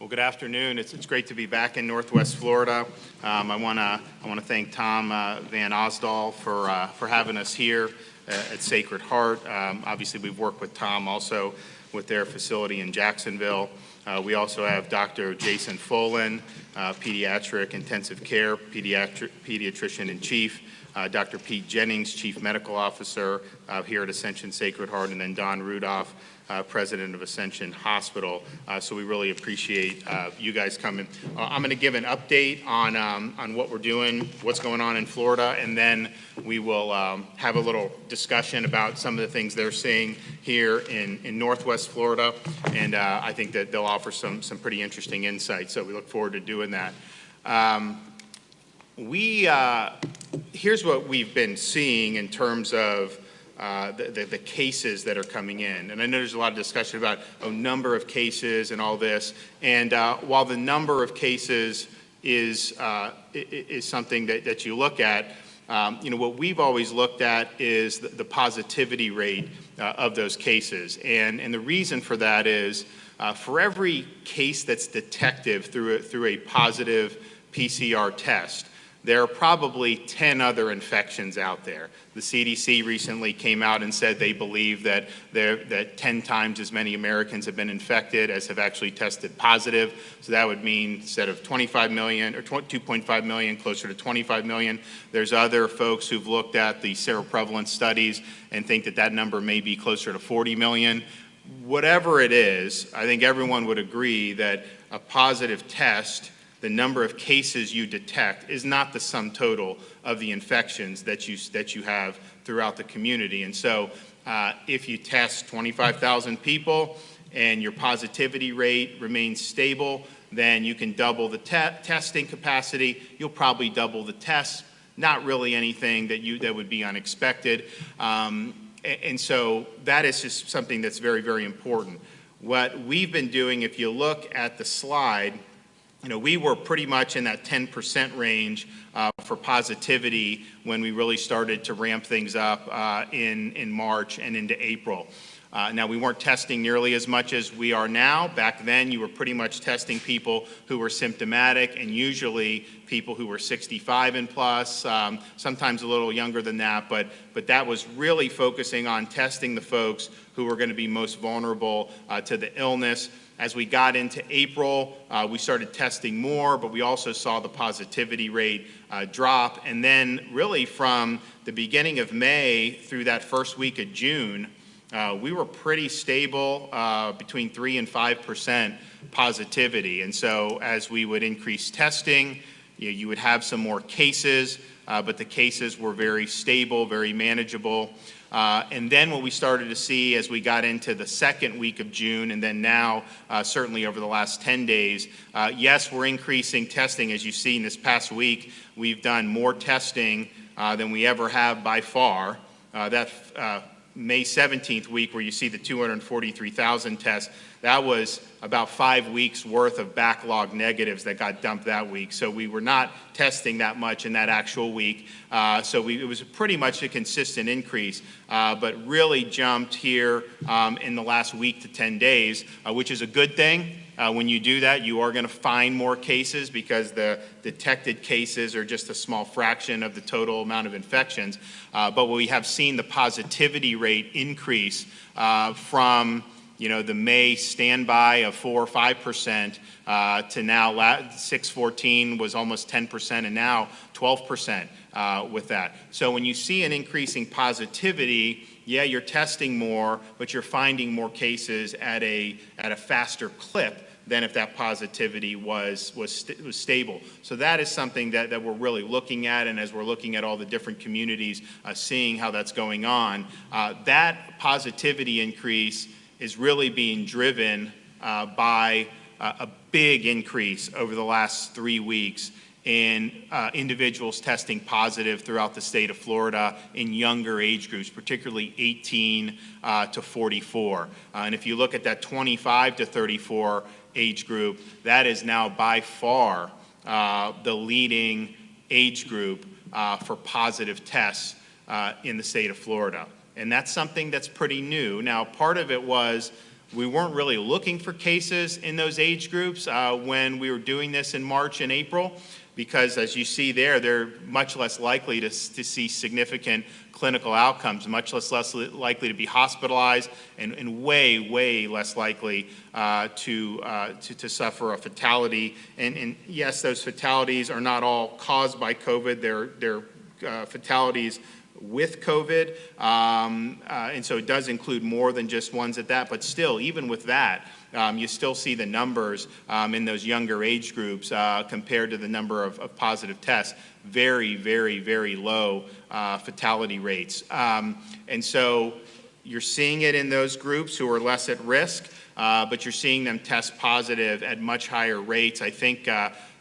Well, good afternoon. It's great to be back in Northwest Florida. I want to thank Tom Van Osdal for having us here at Sacred Heart. Obviously, we've worked with Tom also with their facility in Jacksonville. We also have Dr. Jason Folan, pediatric intensive care pediatrician in chief. Dr. Pete Jennings, Chief Medical Officer here at Ascension Sacred Heart, and then Don Rudolph, President of Ascension Hospital. So we really appreciate you guys coming. I'm going to give an update on what we're doing, what's going on in Florida, and then we will have a little discussion about some of the things they're seeing here in Northwest Florida, and I think that they'll offer some pretty interesting insights, so we look forward to doing that. Here's what we've been seeing in terms of the cases that are coming in. And I know there's a lot of discussion about a number of cases and all this. And while the number of cases is something that you look at, what we've always looked at is the positivity rate of those cases. And the reason for that is for every case that's detected through a positive PCR test, there are probably 10 other infections out there. The CDC recently came out and said they believe that 10 times as many Americans have been infected as have actually tested positive. So that would mean instead of 25 million or 2.5 million, closer to 25 million. There's other folks who've looked at the seroprevalence studies and think that number may be closer to 40 million. Whatever it is, I think everyone would agree that a positive test, the number of cases you detect, is not the sum total of the infections that you have throughout the community. And so if you test 25,000 people and your positivity rate remains stable, then you can double the testing capacity. You'll probably double the tests. Not really anything that would be unexpected. And so that is just something that's very, very important. What we've been doing, if you look at the slide, we were pretty much in that 10% range for positivity when we really started to ramp things up in March and into April. Now, we weren't testing nearly as much as we are now. Back then, you were pretty much testing people who were symptomatic, and usually people who were 65 and plus, sometimes a little younger than that, but that was really focusing on testing the folks who were going to be most vulnerable to the illness. As we got into April, we started testing more, but we also saw the positivity rate drop. And then really from the beginning of May through that first week of June, we were pretty stable between 3 and 5% positivity. And so as we would increase testing, you would have some more cases, but the cases were very stable, very manageable. And then what we started to see as we got into the second week of June, and then now certainly over the last 10 days, yes, we're increasing testing. As you've seen this past week, we've done more testing than we ever have by far. That May 17th week where you see the 243,000 tests, that was about 5 weeks worth of backlog negatives that got dumped that week. So we were not testing that much in that actual week. It was pretty much a consistent increase, but really jumped here in the last week to 10 days, which is a good thing. When you do that, you are going to find more cases because the detected cases are just a small fraction of the total amount of infections. But we have seen the positivity rate increase from the May standby of 4 or 5% to now 6/14 was almost 10% and now 12% with that. So when you see an increasing positivity, yeah, you're testing more, but you're finding more cases at a faster clip than if that positivity was stable. So that is something that we're really looking at, and as we're looking at all the different communities, seeing how that's going on, that positivity increase is really being driven by a big increase over the last 3 weeks in individuals testing positive throughout the state of Florida in younger age groups, particularly 18 to 44. And if you look at that 25 to 34 age group, that is now by far the leading age group for positive tests in the state of Florida. And that's something that's pretty new. Now, part of it was We weren't really looking for cases in those age groups when we were doing this in March and April, because as you see there, they're much less likely to see significant clinical outcomes, much less likely to be hospitalized, and way less likely to suffer a fatality. And yes, those fatalities are not all caused by COVID. They're fatalities with COVID, and so it does include more than just ones at that, but still, even with that, you still see the numbers in those younger age groups compared to the number of positive tests, very low fatality rates. And so you're seeing it in those groups who are less at risk, but you're seeing them test positive at much higher rates. I think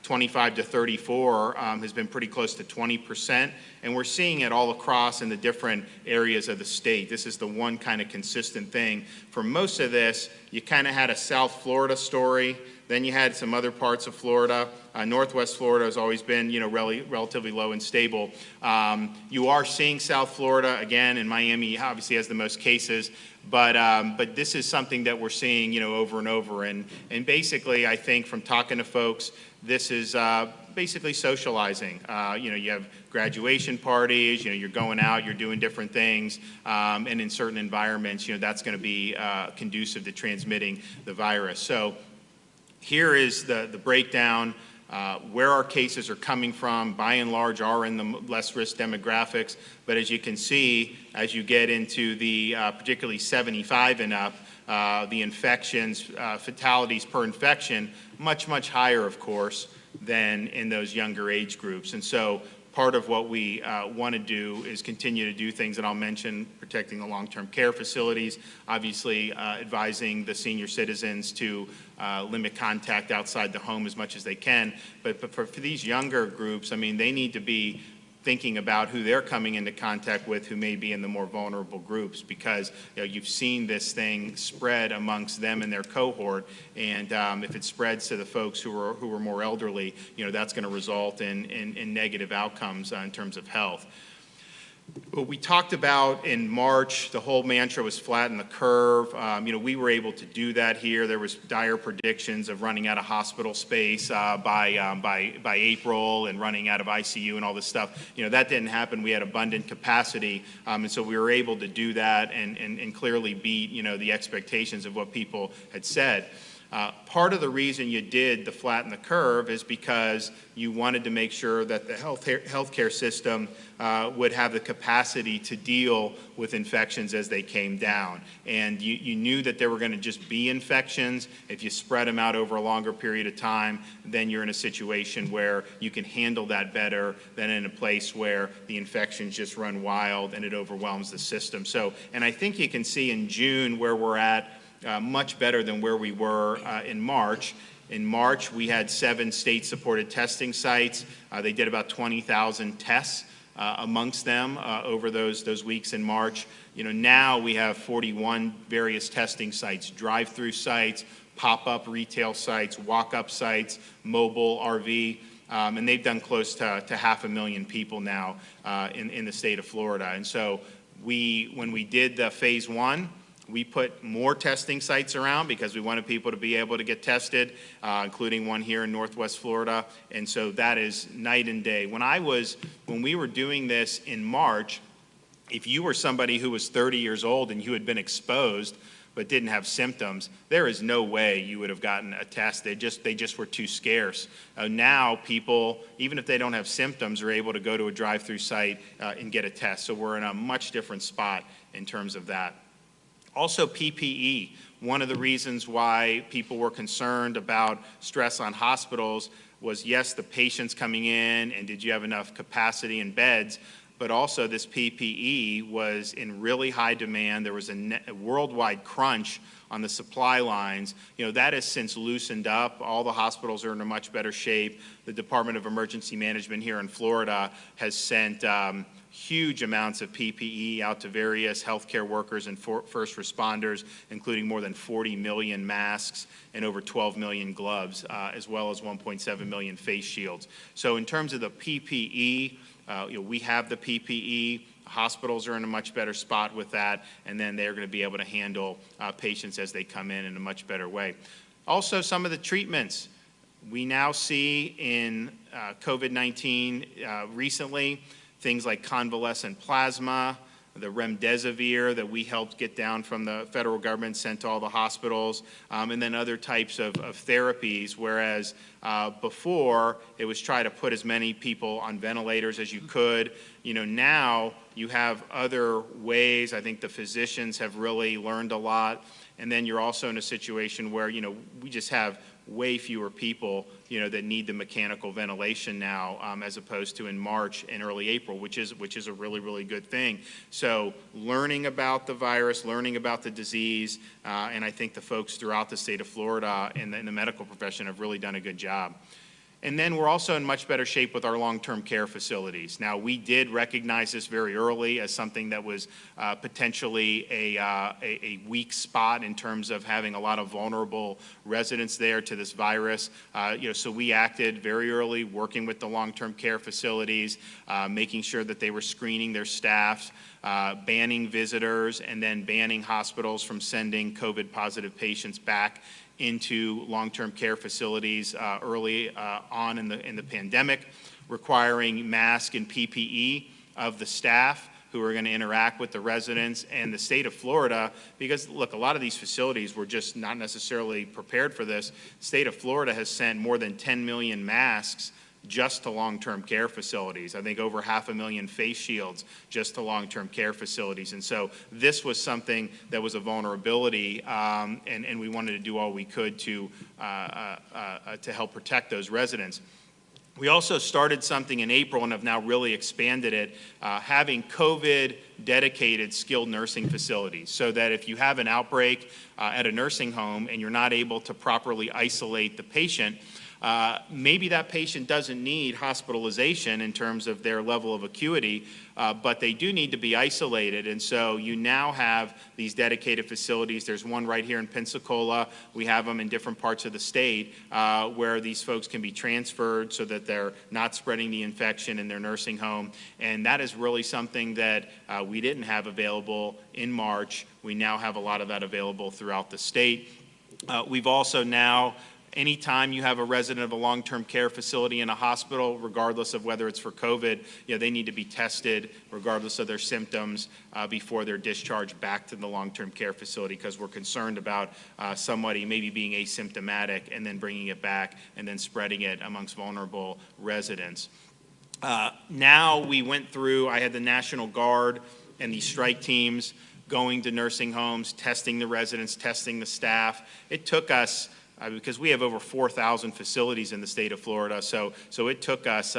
25 to 34 has been pretty close to 20%, and we're seeing it all across in the different areas of the state. This is the one kind of consistent thing. For most of this, you kind of had a South Florida story, then you had some other parts of Florida. Northwest Florida has always been, relatively low and stable. You are seeing South Florida again, and Miami obviously has the most cases, but this is something that we're seeing, over and over. And basically, I think from talking to folks, this is basically socializing. You have graduation parties, you're going out, you're doing different things, and in certain environments, that's going to be conducive to transmitting the virus. So here is the breakdown. Where our cases are coming from, by and large, are in the less risk demographics. But as you can see, as you get into the particularly 75 and up, the infections, fatalities per infection, much higher, of course, than in those younger age groups. And so part of what we want to do is continue to do things that I'll mention, protecting the long-term care facilities, obviously advising the senior citizens to limit contact outside the home as much as they can. But for these younger groups, I mean, they need to be thinking about who they're coming into contact with who may be in the more vulnerable groups, because you've seen this thing spread amongst them and their cohort, and if it spreads to the folks who are more elderly, that's going to result in negative outcomes in terms of health. What we talked about in March, the whole mantra was flatten the curve. We were able to do that here. There was dire predictions of running out of hospital space by April, and running out of ICU and all this stuff. That didn't happen. We had abundant capacity, and so we were able to do that and clearly beat the expectations of what people had said. Part of the reason you did the flatten the curve is because you wanted to make sure that the healthcare system would have the capacity to deal with infections as they came down. And you knew that there were going to just be infections. If you spread them out over a longer period of time, then you're in a situation where you can handle that better than in a place where the infections just run wild and it overwhelms the system. So, and I think you can see in June where we're at, much better than where we were in March. In March, we had 7 state-supported testing sites. They did about 20,000 tests amongst them over those weeks in March. Now we have 41 various testing sites, drive-through sites, pop-up retail sites, walk-up sites, mobile RV, and they've done close to 500,000 people now in the state of Florida. And so when we did the phase 1, we put more testing sites around because we wanted people to be able to get tested, including one here in Northwest Florida. And so that is night and day. When we were doing this in March, if you were somebody who was 30 years old and you had been exposed but didn't have symptoms, there is no way you would have gotten a test. They just were too scarce. Now people, even if they don't have symptoms, are able to go to a drive-through site and get a test. So we're in a much different spot in terms of that. Also PPE, one of the reasons why people were concerned about stress on hospitals was, yes, the patients coming in and did you have enough capacity in beds, but also this PPE was in really high demand. There was a worldwide crunch on the supply lines. That has since loosened up. All the hospitals are in a much better shape. The Department of Emergency Management here in Florida has sent huge amounts of PPE out to various healthcare workers and first responders, including more than 40 million masks and over 12 million gloves, as well as 1.7 million face shields. So in terms of the PPE, we have the PPE. Hospitals are in a much better spot with that, and then they're going to be able to handle patients as they come in a much better way. Also, some of the treatments we now see in COVID-19 recently, things like convalescent plasma, the remdesivir that we helped get down from the federal government, sent to all the hospitals, and then other types of therapies, whereas before it was try to put as many people on ventilators as you could. Now you have other ways. I think the physicians have really learned a lot, and then you're also in a situation where, we just have way fewer people, that need the mechanical ventilation now, as opposed to in March and early April, which is a really, really good thing. So learning about the virus, learning about the disease, and I think the folks throughout the state of Florida and the medical profession have really done a good job. And then we're also in much better shape with our long-term care facilities. Now, we did recognize this very early as something that was potentially a weak spot in terms of having a lot of vulnerable residents there to this virus. So we acted very early, working with the long-term care facilities, making sure that they were screening their staffs, banning visitors, and then banning hospitals from sending COVID-positive patients back into long-term care facilities early on in the pandemic, requiring mask and PPE of the staff who are going to interact with the residents and the state of Florida, because look, a lot of these facilities were just not necessarily prepared for this. The state of Florida has sent more than 10 million masks just to long-term care facilities. I think over 500,000 face shields just to long-term care facilities. And so this was something that was a vulnerability, and we wanted to do all we could to help protect those residents. We also started something in April and have now really expanded it, having COVID-dedicated skilled nursing facilities, so that if you have an outbreak at a nursing home and you're not able to properly isolate the patient, maybe that patient doesn't need hospitalization in terms of their level of acuity, but they do need to be isolated. And so you now have these dedicated facilities. There's one right here in Pensacola. We have them in different parts of the state where these folks can be transferred so that they're not spreading the infection in their nursing home. And that is really something that we didn't have available in March. We now have a lot of that available throughout the state. We've also now, anytime you have a resident of a long-term care facility in a hospital, regardless of whether it's for COVID, they need to be tested regardless of their symptoms before they're discharged back to the long-term care facility, because we're concerned about somebody maybe being asymptomatic and then bringing it back and then spreading it amongst vulnerable residents. Now we went through, I had the National Guard and these strike teams going to nursing homes, testing the residents, testing the staff. It took us, because we have over 4,000 facilities in the state of Florida, so it took us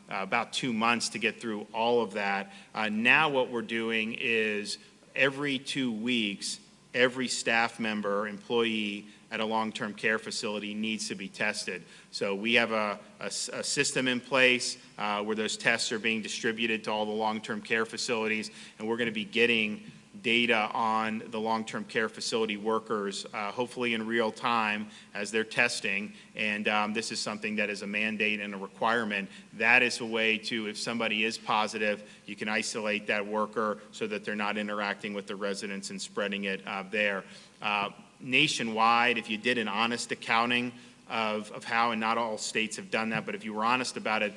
about 2 months to get through all of that. Now what we're doing is every 2 weeks, every staff member, employee at a long-term care facility needs to be tested. So we have a system in place where those tests are being distributed to all the long-term care facilities, and we're going to be getting data on the long-term care facility workers, hopefully in real time as they're testing. And this is something that is a mandate and a requirement. That is a way to, if somebody is positive, you can isolate that worker so that they're not interacting with the residents and spreading it there. Nationwide, if you did an honest accounting of how, and not all states have done that, but if you were honest about it,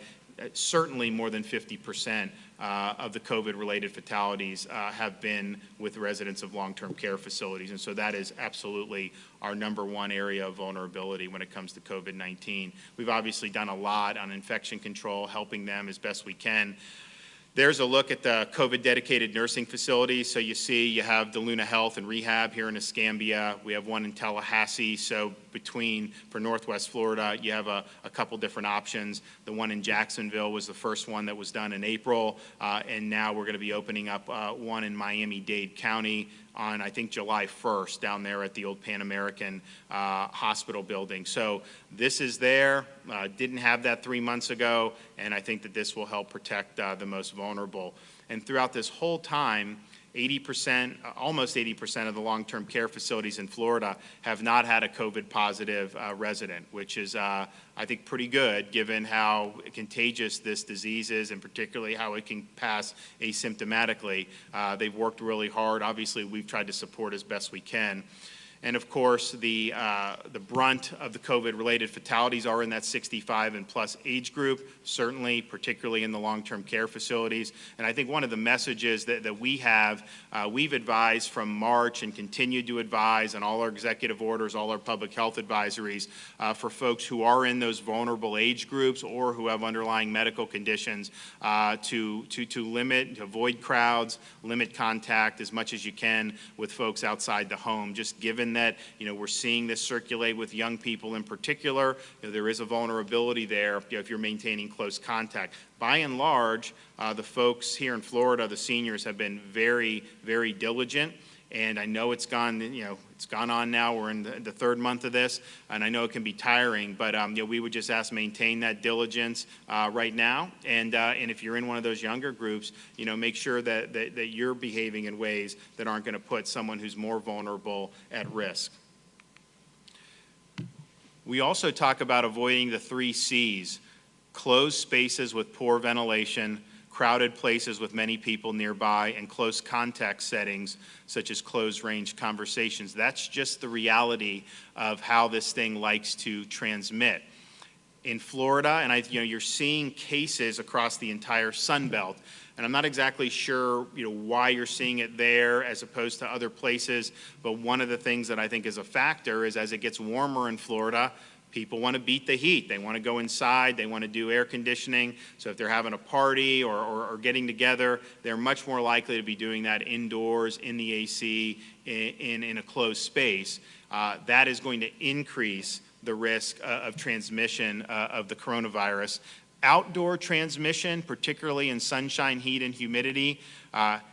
certainly more than 50% of the COVID-related fatalities have been with residents of long-term care facilities. And so that is absolutely our #1 area of vulnerability when it comes to COVID-19. We've obviously done a lot on infection control, helping them as best we can. There's a look at the COVID-dedicated nursing facilities. So you see you have DeLuna Health and Rehab here in Escambia. We have one in Tallahassee. So for Northwest Florida, you have a couple different options. The one in Jacksonville was the first one that was done in April. And now we're going to be opening up one in Miami-Dade County on, I think, July 1st down there at the old Pan American Hospital building. So this is there. Didn't have that 3 months ago, and I think that this will help protect the most vulnerable. And throughout this whole time, 80%, almost 80% of the long-term care facilities in Florida have not had a COVID positive resident, which is, I think, pretty good given how contagious this disease is and particularly how it can pass asymptomatically. They've worked really hard. Obviously, we've tried to support as best we can. And of course, the brunt of the COVID-related fatalities are in that 65 and plus age group, certainly, particularly in the long-term care facilities. And I think one of the messages that we have, we've advised from March and continued to advise on all our executive orders, all our public health advisories for folks who are in those vulnerable age groups or who have underlying medical conditions to limit, to avoid crowds, limit contact as much as you can with folks outside the home, just given that, we're seeing this circulate with young people in particular. There is a vulnerability there if you're maintaining close contact. By and large, the folks here in Florida, the seniors, have been very, very diligent. And I know it's gone on now. We're in the third month of this, and I know it can be tiring. But we would just ask maintain that diligence right now. And if you're in one of those younger groups, make sure that you're behaving in ways that aren't going to put someone who's more vulnerable at risk. We also talk about avoiding the 3 C's: closed spaces with poor ventilation, crowded places with many people nearby, and close contact settings such as closed range conversations. That's just the reality of how this thing likes to transmit. In Florida, and you're seeing cases across the entire Sun Belt, and I'm not exactly sure why you're seeing it there as opposed to other places, but one of the things that I think is a factor is as it gets warmer in Florida, people want to beat the heat. They want to go inside. They want to do air conditioning. So if they're having a party or getting together, they're much more likely to be doing that indoors, in the AC, in a closed space. That is going to increase the risk of transmission of the coronavirus. Outdoor transmission, particularly in sunshine, heat, and humidity,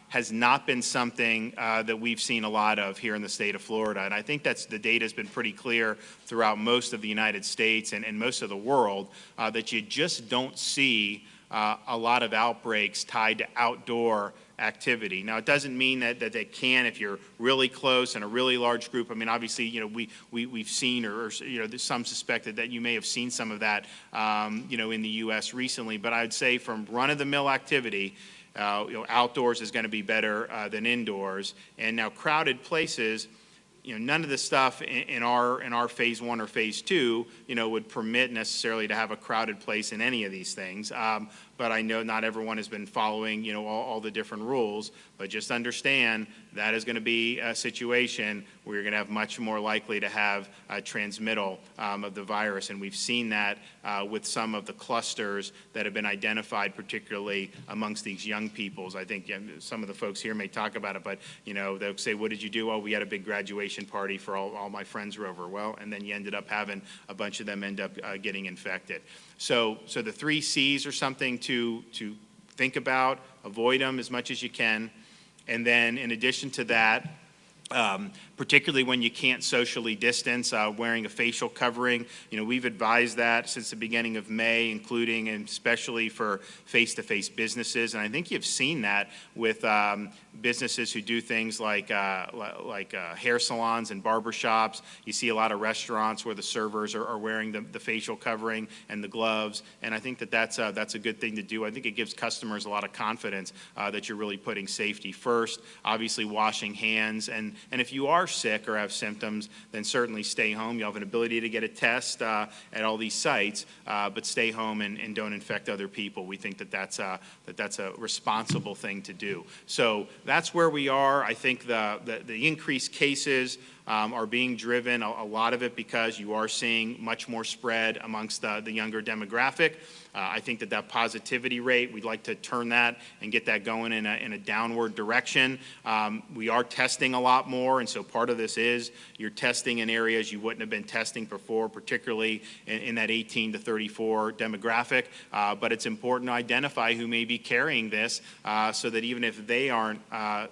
has not been something that we've seen a lot of here in the state of Florida. And I think the data has been pretty clear throughout most of the United States and most of the world that you just don't see a lot of outbreaks tied to outdoor activity. Now, it doesn't mean that they can if you're really close in a really large group. I mean, obviously, we've seen or some suspected that you may have seen some of that, in the U.S. recently. But I'd say from run-of-the-mill activity, outdoors is going to be better than indoors. And now crowded places, none of the stuff in our phase 1 or phase 2, would permit necessarily to have a crowded place in any of these things. But I know not everyone has been following, all the different rules. But just understand that is going to be a situation where you're going to have much more likely to have a transmittal of the virus. And we've seen that with some of the clusters that have been identified, particularly amongst these young peoples. I think some of the folks here may talk about it, but, they'll say, what did you do? Oh, we had a big graduation party for all my friends were over. Well, and then you ended up having a bunch of them end up getting infected. So the 3 C's are something to think about, avoid them as much as you can. And then in addition to that, particularly when you can't socially distance, wearing a facial covering. We've advised that since the beginning of May, including and especially for face-to-face businesses. And I think you've seen that with businesses who do things like hair salons and barbershops. You see a lot of restaurants where the servers are wearing the facial covering and the gloves. And I think that's a good thing to do. I think it gives customers a lot of confidence that you're really putting safety first. Obviously, washing hands. And if you are sick or have symptoms, then certainly stay home. You have an ability to get a test at all these sites, but stay home and don't infect other people. We think that's a responsible thing to do. So that's where we are. I think the increased cases are being driven, a lot of it because you are seeing much more spread amongst the younger demographic. I think that positivity rate, we'd like to turn that and get that going in a downward direction. We are testing a lot more, and so part of this is you're testing in areas you wouldn't have been testing before, particularly in that 18 to 34 demographic. But it's important to identify who may be carrying this so that even if they aren't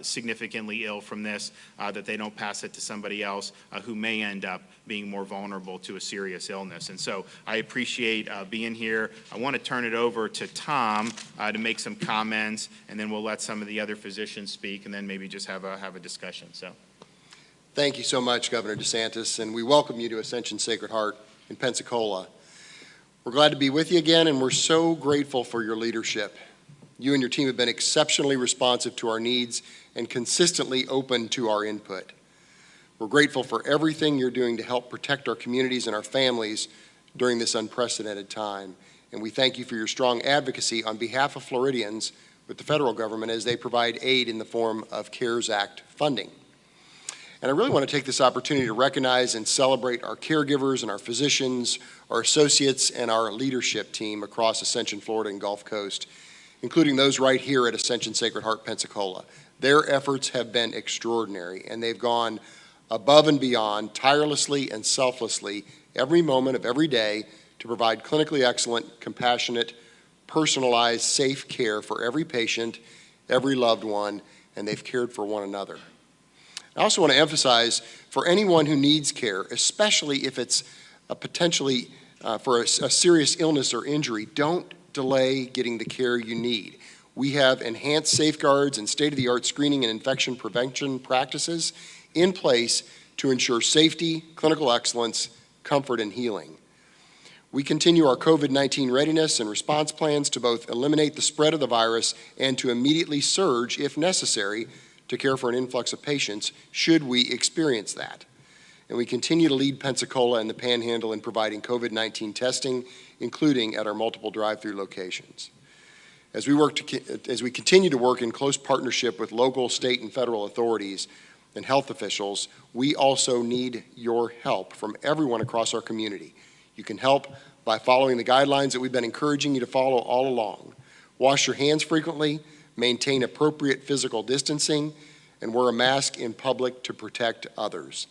significantly ill from this, that they don't pass it to somebody else. else who may end up being more vulnerable to a serious illness. And so I appreciate being here. I want to turn it over to Tom to make some comments, and then we'll let some of the other physicians speak, and then maybe just have a discussion. So, thank you so much, Governor DeSantis, and we welcome you to Ascension Sacred Heart in Pensacola. We're glad to be with you again, and we're so grateful for your leadership. You and your team have been exceptionally responsive to our needs and consistently open to our input. We're grateful for everything you're doing to help protect our communities and our families during this unprecedented time. And we thank you for your strong advocacy on behalf of Floridians with the federal government as they provide aid in the form of CARES Act funding. And I really want to take this opportunity to recognize and celebrate our caregivers and our physicians, our associates, and our leadership team across Ascension, Florida and Gulf Coast, including those right here at Ascension Sacred Heart, Pensacola. Their efforts have been extraordinary, and they've gone above and beyond, tirelessly and selflessly, every moment of every day to provide clinically excellent, compassionate, personalized, safe care for every patient, every loved one, and they've cared for one another. I also want to emphasize, for anyone who needs care, especially if it's potentially for a serious illness or injury, don't delay getting the care you need. We have enhanced safeguards and state-of-the-art screening and infection prevention practices in place to ensure safety, clinical excellence, comfort, and healing. We continue our COVID-19 readiness and response plans to both eliminate the spread of the virus and to immediately surge, if necessary, to care for an influx of patients should we experience that. And we continue to lead Pensacola and the Panhandle in providing COVID-19 testing, including at our multiple drive-through locations. As we continue to work in close partnership with local, state, and federal authorities and health officials, we also need your help from everyone across our community. You can help by following the guidelines that we've been encouraging you to follow all along. Wash your hands frequently, maintain appropriate physical distancing, and wear a mask in public to protect others.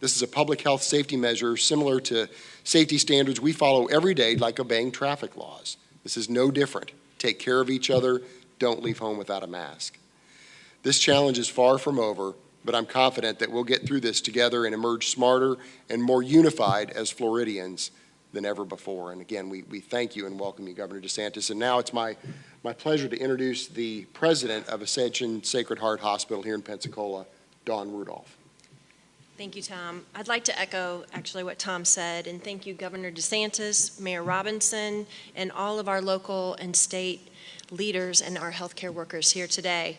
This is a public health safety measure similar to safety standards we follow every day, like obeying traffic laws. This is no different. Take care of each other. Don't leave home without a mask. This challenge is far from over, but I'm confident that we'll get through this together and emerge smarter and more unified as Floridians than ever before. And again, we thank you and welcome you, Governor DeSantis. And now it's my pleasure to introduce the president of Ascension Sacred Heart Hospital here in Pensacola, Dawn Rudolph. Thank you, Tom. I'd like to echo actually what Tom said, and thank you, Governor DeSantis, Mayor Robinson, and all of our local and state leaders and our healthcare workers here today.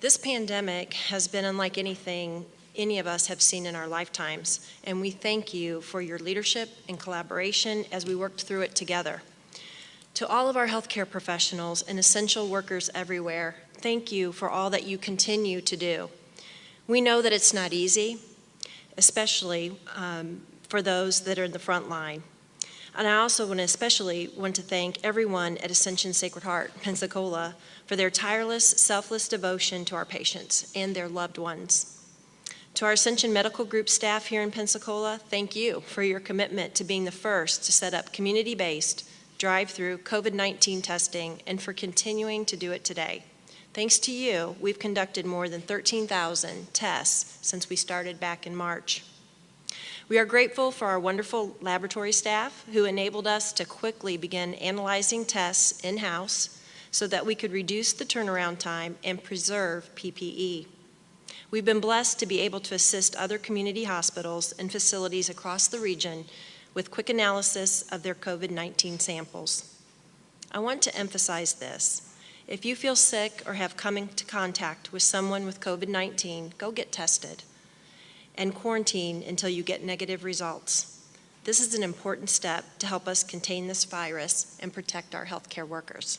This pandemic has been unlike anything any of us have seen in our lifetimes, and we thank you for your leadership and collaboration as we worked through it together. To all of our healthcare professionals and essential workers everywhere, thank you for all that you continue to do. We know that it's not easy, especially for those that are in the front line. And I also especially want to thank everyone at Ascension Sacred Heart, Pensacola, for their tireless, selfless devotion to our patients and their loved ones. To our Ascension Medical Group staff here in Pensacola, thank you for your commitment to being the first to set up community-based drive-through COVID-19 testing and for continuing to do it today. Thanks to you, we've conducted more than 13,000 tests since we started back in March. We are grateful for our wonderful laboratory staff who enabled us to quickly begin analyzing tests in-house so that we could reduce the turnaround time and preserve PPE. We've been blessed to be able to assist other community hospitals and facilities across the region with quick analysis of their COVID-19 samples. I want to emphasize this. If you feel sick or have come into contact with someone with COVID-19, go get tested and quarantine until you get negative results. This is an important step to help us contain this virus and protect our healthcare workers.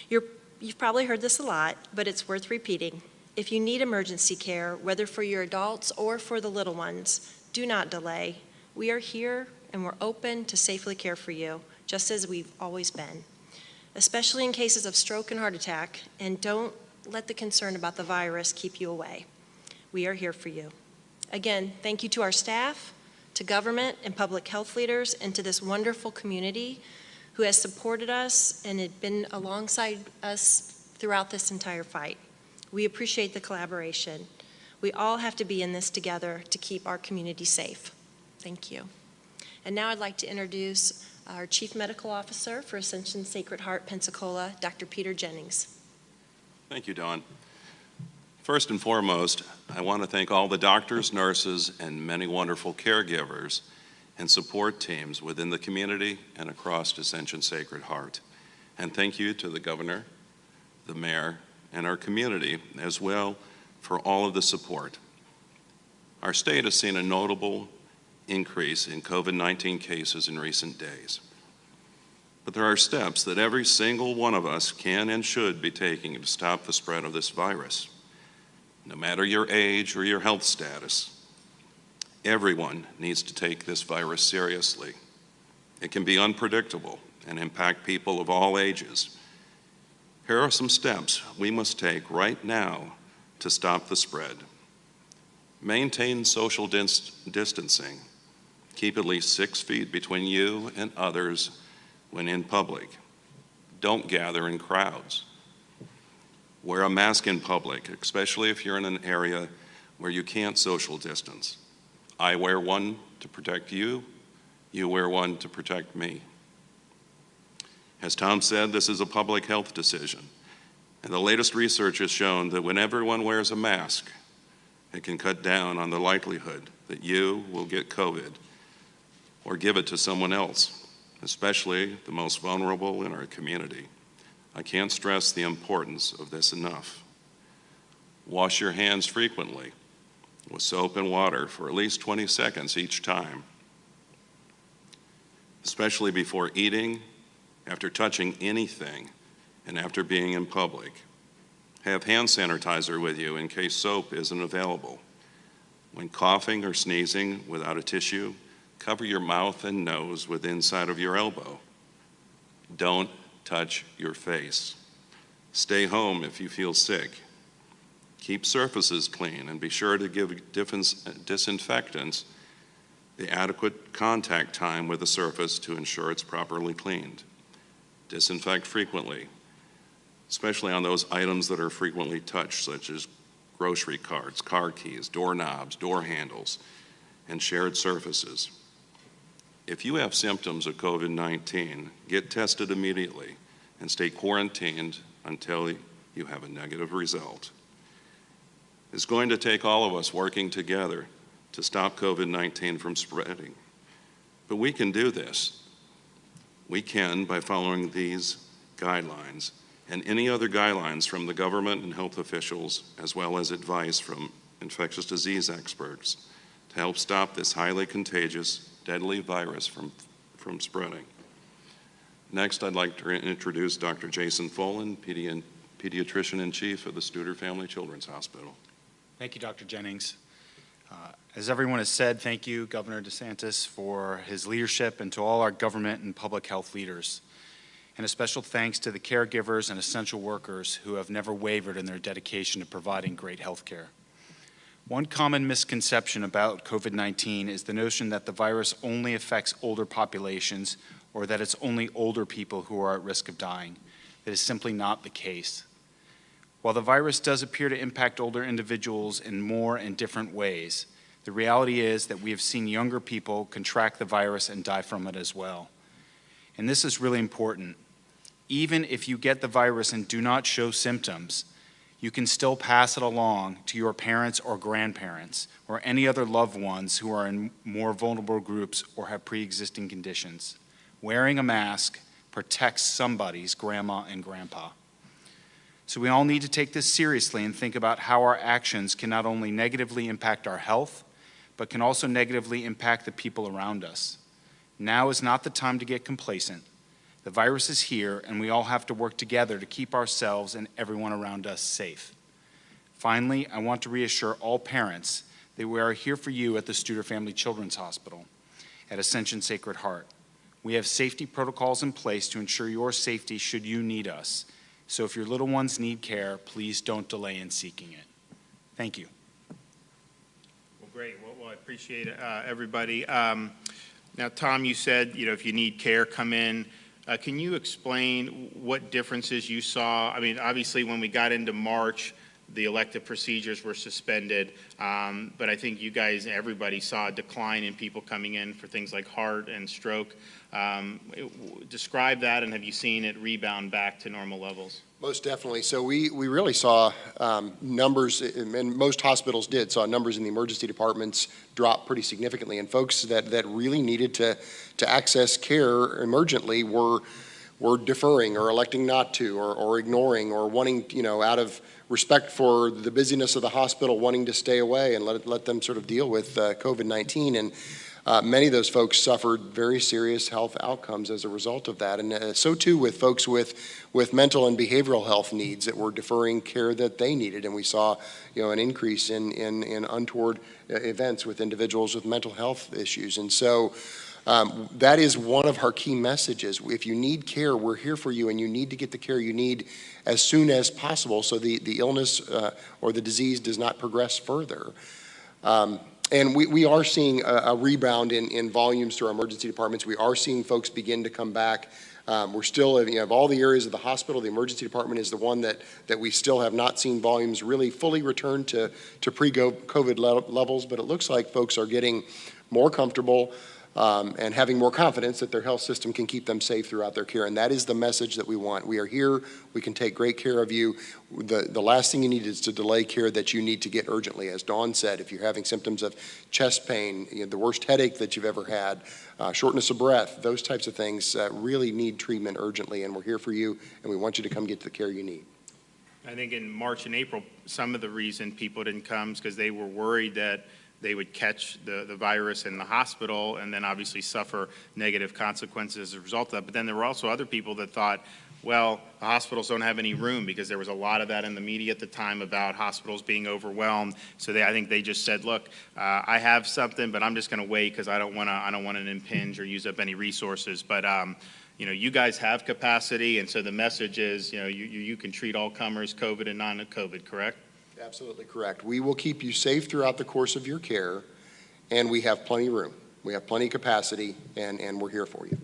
You've probably heard this a lot, but it's worth repeating. If you need emergency care, whether for your adults or for the little ones, do not delay. We are here and we're open to safely care for you, just as we've always been, especially in cases of stroke and heart attack, and don't let the concern about the virus keep you away. We are here for you. Again, thank you to our staff, to government and public health leaders, and to this wonderful community who has supported us and had been alongside us throughout this entire fight. We appreciate the collaboration. We all have to be in this together to keep our community safe. Thank you. And now I'd like to introduce our Chief Medical Officer for Ascension Sacred Heart Pensacola, Dr. Peter Jennings. Thank you, Dawn. First and foremost, I want to thank all the doctors, nurses, and many wonderful caregivers and support teams within the community and across Ascension Sacred Heart. And thank you to the governor, the mayor, and our community as well for all of the support. Our state has seen a notable increase in COVID-19 cases in recent days. But there are steps that every single one of us can and should be taking to stop the spread of this virus. No matter your age or your health status, everyone needs to take this virus seriously. It can be unpredictable and impact people of all ages. Here are some steps we must take right now to stop the spread. Maintain social distancing. Keep at least 6 feet between you and others when in public. Don't gather in crowds. Wear a mask in public, especially if you're in an area where you can't social distance. I wear one to protect you. You wear one to protect me. As Tom said, this is a public health decision. And the latest research has shown that when everyone wears a mask, it can cut down on the likelihood that you will get COVID or give it to someone else, especially the most vulnerable in our community. I can't stress the importance of this enough. Wash your hands frequently with soap and water for at least 20 seconds each time, especially before eating, after touching anything, and after being in public. Have hand sanitizer with you in case soap isn't available. When coughing or sneezing without a tissue, cover your mouth and nose with the inside of your elbow. Don't touch your face. Stay home if you feel sick. Keep surfaces clean and be sure to give disinfectants the adequate contact time with the surface to ensure it's properly cleaned. Disinfect frequently, especially on those items that are frequently touched, such as grocery carts, car keys, doorknobs, door handles, and shared surfaces. If you have symptoms of COVID-19, get tested immediately and stay quarantined until you have a negative result. It's going to take all of us working together to stop COVID-19 from spreading. But we can do this. We can by following these guidelines and any other guidelines from the government and health officials, as well as advice from infectious disease experts to help stop this highly contagious, deadly virus from spreading. Next, I'd like to introduce Dr. Jason Folan, Pediatrician-in-Chief of the Studer Family Children's Hospital. Thank you, Dr. Jennings. As everyone has said, thank you, Governor DeSantis, for his leadership, and to all our government and public health leaders. And a special thanks to the caregivers and essential workers who have never wavered in their dedication to providing great health care. One common misconception about COVID-19 is the notion that the virus only affects older populations or that it's only older people who are at risk of dying. That is simply not the case. While the virus does appear to impact older individuals in more and different ways, the reality is that we have seen younger people contract the virus and die from it as well. And this is really important. Even if you get the virus and do not show symptoms, you can still pass it along to your parents or grandparents or any other loved ones who are in more vulnerable groups or have pre-existing conditions. Wearing a mask protects somebody's grandma and grandpa. So we all need to take this seriously and think about how our actions can not only negatively impact our health, but can also negatively impact the people around us. Now is not the time to get complacent. The virus is here, and we all have to work together to keep ourselves and everyone around us safe. Finally, I want to reassure all parents that we are here for you at the Studer Family Children's Hospital at Ascension Sacred Heart. We have safety protocols in place to ensure your safety should you need us. So if your little ones need care, please don't delay in seeking it. Thank you. Well, great. Well, I appreciate it, everybody. Now, Tom, you said, if you need care, come in. Can you explain what differences you saw? I mean, obviously, when we got into March, The elective procedures were suspended, but I think you guys, everybody saw a decline in people coming in for things like heart and stroke. Describe that, and have you seen it rebound back to normal levels? Most definitely. So we really saw numbers, and most hospitals did, saw numbers in the emergency departments drop pretty significantly. And folks that really needed to access care emergently were deferring or electing not to, or ignoring, or wanting, out of respect for the busyness of the hospital, wanting to stay away and let them sort of deal with COVID-19. And many of those folks suffered very serious health outcomes as a result of that. And so too with folks with mental and behavioral health needs that were deferring care that they needed. And we saw, an increase in untoward events with individuals with mental health issues. And so that is one of our key messages. If you need care, we're here for you, and you need to get the care you need as soon as possible so the illness or the disease does not progress further. And we are seeing a rebound in volumes through our emergency departments. We are seeing folks begin to come back. We're still, of all the areas of the hospital, the emergency department is the one that we still have not seen volumes really fully return to pre-COVID levels, but it looks like folks are getting more comfortable and having more confidence that their health system can keep them safe throughout their care. And that is the message that we want. We are here. We can take great care of you. The last thing you need is to delay care that you need to get urgently. As Dawn said, if you're having symptoms of chest pain, the worst headache that you've ever had, shortness of breath, those types of things really need treatment urgently. And we're here for you, and we want you to come get the care you need. I think in March and April, some of the reason people didn't come is because they were worried that they would catch the virus in the hospital and then obviously suffer negative consequences as a result of that. But then there were also other people that thought, well, the hospitals don't have any room, because there was a lot of that in the media at the time about hospitals being overwhelmed. So I think they just said, look, I have something, but I'm just going to wait because I don't want to impinge or use up any resources. But you guys have capacity, and so the message is, you can treat all comers, COVID and non-COVID, correct? Absolutely correct. We will keep you safe throughout the course of your care, and we have plenty of room. We have plenty of capacity, and we're here for you.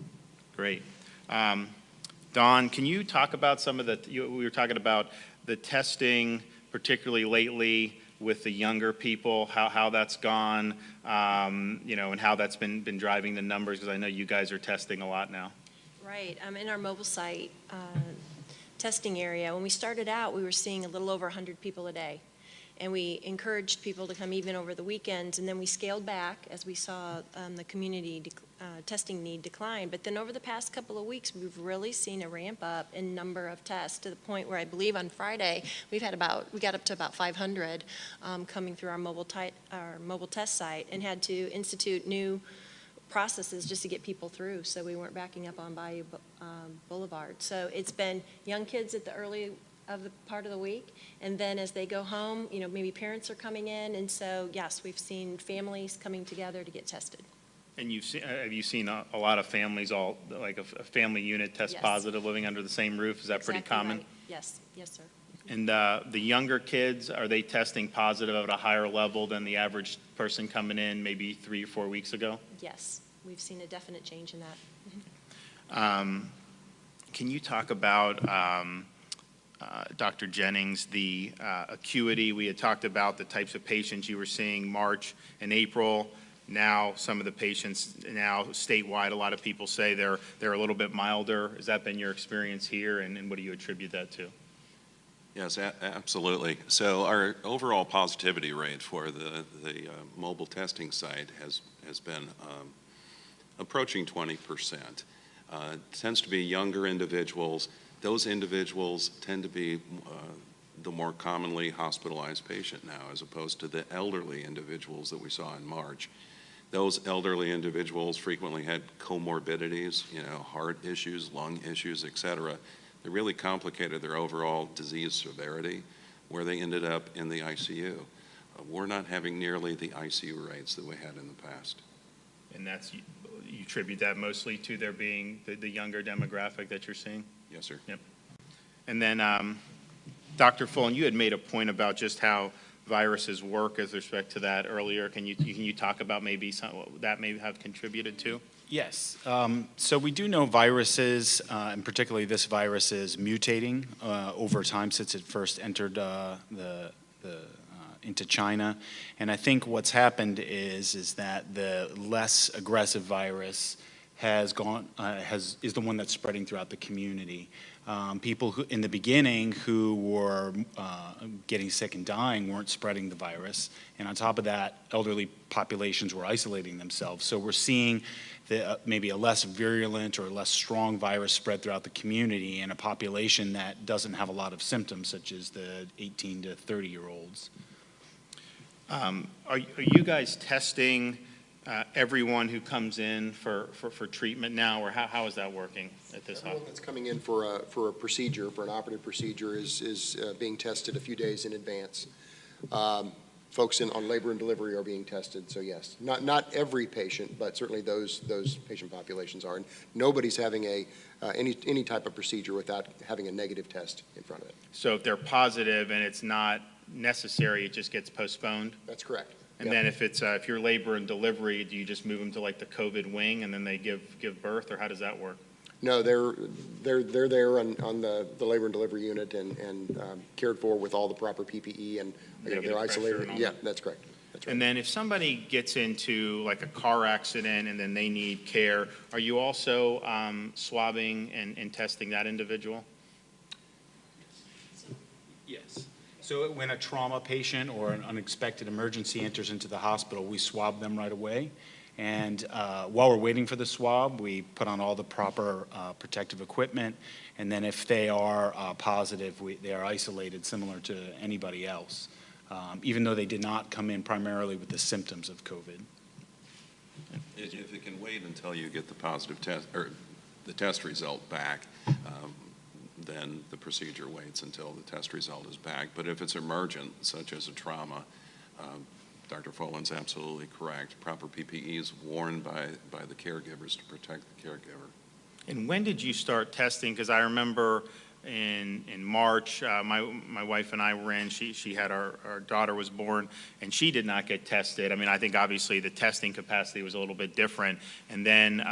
Great. Dawn, can you talk about we were talking about the testing, particularly lately with the younger people, how that's gone, and how that's been driving the numbers, because I know you guys are testing a lot now. Right. In our mobile site testing area, when we started out, we were seeing a little over 100 people a day. And we encouraged people to come even over the weekends, and then we scaled back as we saw the community testing need decline. But then over the past couple of weeks, we've really seen a ramp up in number of tests, to the point where I believe on Friday we got up to about 500 coming through our mobile test site, and had to institute new processes just to get people through, so we weren't backing up on Bayou Boulevard. So it's been young kids at the early of the part of the week, and then as they go home, maybe parents are coming in, and so yes, we've seen families coming together to get tested. And have you seen a lot of families, all like a family unit test Yes. positive, living under the same roof? Is that Exactly pretty common? right. Yes, sir. And the younger kids, are they testing positive at a higher level than the average person coming in maybe 3 or 4 weeks ago? Yes, we've seen a definite change in that. Can you talk about, Dr. Jennings, the acuity? We had talked about the types of patients you were seeing March and April. Now, some of the patients now statewide, a lot of people say they're a little bit milder. Has that been your experience here, and what do you attribute that to? Yes, absolutely. So our overall positivity rate for the mobile testing site has been approaching 20%. It tends to be younger individuals. Those individuals tend to be the more commonly hospitalized patient now, as opposed to the elderly individuals that we saw in March. Those elderly individuals frequently had comorbidities, heart issues, lung issues, et cetera, that really complicated their overall disease severity, where they ended up in the ICU. We're not having nearly the ICU rates that we had in the past. And you attribute that mostly to there being the younger demographic that you're seeing? Yes, sir. Yep. And then, Dr. Fullen, you had made a point about just how viruses work as respect to that earlier. Can you talk about maybe that may have contributed to? Yes. So we do know viruses, and particularly this virus, is mutating over time since it first entered into China. And I think what's happened is that the less aggressive virus is the one that's spreading throughout the community. People who, in the beginning, who were getting sick and dying weren't spreading the virus. And on top of that, elderly populations were isolating themselves. So we're seeing maybe a less virulent or less strong virus spread throughout the community in a population that doesn't have a lot of symptoms, such as the 18 to 30-year-olds. Are you guys testing everyone who comes in for treatment now, or how is that working at this Everyone hospital? that's coming in for a procedure, for an operative procedure, is being tested a few days in advance. Folks on labor and delivery are being tested, so yes. Not every patient, but certainly those patient populations are. And nobody's having any type of procedure without having a negative test in front of it. So if they're positive and it's not necessary, it just gets postponed? That's correct. And then if you're labor and delivery, do you just move them to like the COVID wing and then they give birth, or how does that work? No, they're there on the labor and delivery unit and cared for with all the proper PPE, and they're isolated. Yeah, that's correct. That's right. And then if somebody gets into like a car accident and then they need care, are you also swabbing and testing that individual? Yes. So when a trauma patient or an unexpected emergency enters into the hospital, we swab them right away. And while we're waiting for the swab, we put on all the proper protective equipment. And then if they are positive, they are isolated similar to anybody else, even though they did not come in primarily with the symptoms of COVID. If it can wait until you get the positive test or the test result back, then the procedure waits until the test result is back. But if it's emergent, such as a trauma, Dr. Folan's absolutely correct. Proper PPE is worn by the caregivers to protect the caregiver. And when did you start testing? Because I remember in March, my wife and I were in, she had our daughter was born, and she did not get tested. I mean, I think obviously the testing capacity was a little bit different. And then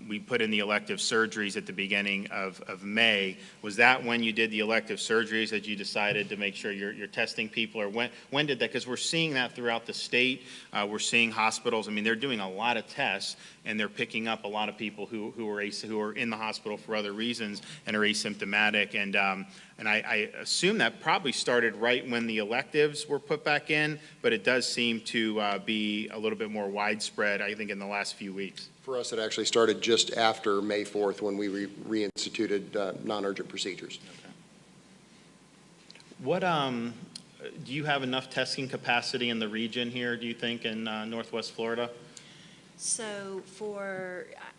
we put in the elective surgeries at the beginning of May. Was that when you did the elective surgeries that you decided to make sure you're testing people, or when did that? Because we're seeing that throughout the state. We're seeing hospitals, I mean, they're doing a lot of tests, and they're picking up a lot of people who are in the hospital for other reasons and are asymptomatic. And I assume that probably started right when the electives were put back in, but it does seem to be a little bit more widespread, I think, in the last few weeks. For us, it actually started just after May 4th when we reinstituted non-urgent procedures. Okay. What do you have enough testing capacity in the region here, do you think, in Northwest Florida? So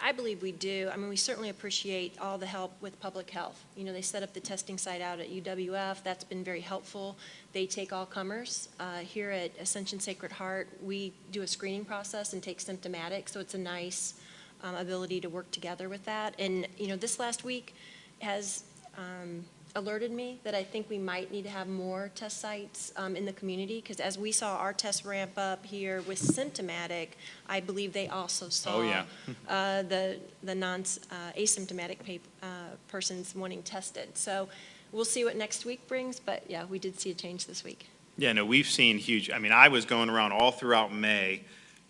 I believe we do. I mean, we certainly appreciate all the help with public health. You know, they set up the testing site out at UWF. That's been very helpful. They take all comers. Here at Ascension Sacred Heart, we do a screening process and take symptomatic, so it's a nice ability to work together with that. And, you know, this last week has alerted me that I think we might need to have more test sites in the community, because as we saw our tests ramp up here with symptomatic, I believe they also saw the non-asymptomatic persons wanting tested. So we'll see what next week brings, but yeah, we did see a change this week. Yeah, no, we've seen huge, I mean, I was going around all throughout May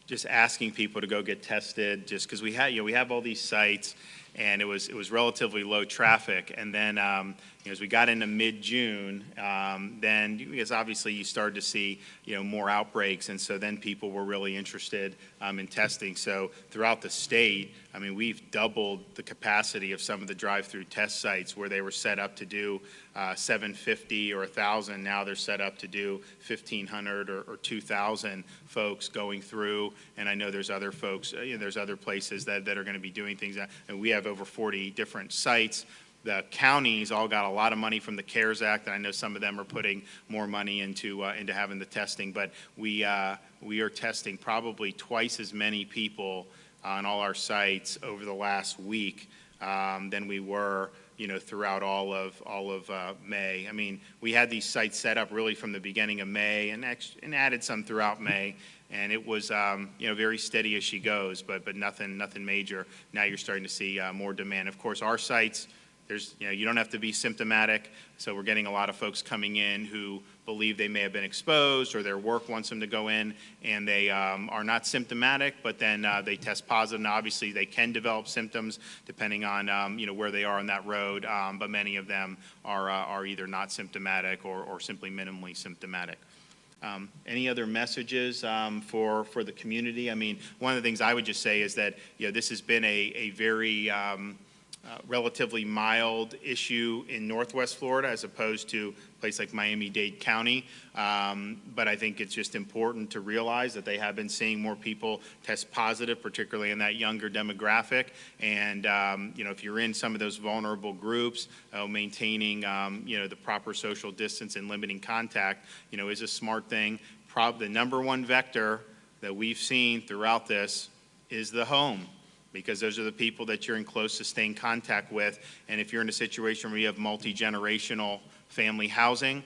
just asking people to go get tested, just because we have all these sites, and it was relatively low traffic. And then as we got into mid-June, then because obviously you started to see more outbreaks, and so then people were really interested in testing. So throughout the state, I mean, we've doubled the capacity of some of the drive-through test sites where they were set up to do 750 or 1,000. Now they're set up to do 1,500 or 2,000 folks going through. And I know there's other folks, there's other places that are going to be doing things. And we have over 40 different sites. The counties all got a lot of money from the CARES Act, and I know some of them are putting more money into having the testing. But we are testing probably twice as many people on all our sites over the last week than we were throughout all of May. I mean, we had these sites set up really from the beginning of May and added some throughout May. And it was, very steady as she goes, but nothing major. Now you're starting to see more demand. Of course, our sites, you don't have to be symptomatic. So we're getting a lot of folks coming in who believe they may have been exposed or their work wants them to go in and they are not symptomatic, but then they test positive. Now, obviously, they can develop symptoms depending on, where they are on that road, but many of them are either not symptomatic or simply minimally symptomatic. Any other messages for the community? I mean, one of the things I would just say is that this has been a very relatively mild issue in Northwest Florida as opposed to a place like Miami-Dade County. But I think it's just important to realize that they have been seeing more people test positive, particularly in that younger demographic. And, if you're in some of those vulnerable groups, maintaining, the proper social distance and limiting contact, is a smart thing. The number one vector that we've seen throughout this is the home, because those are the people that you're in close, sustained contact with. And if you're in a situation where you have multi-generational family housing,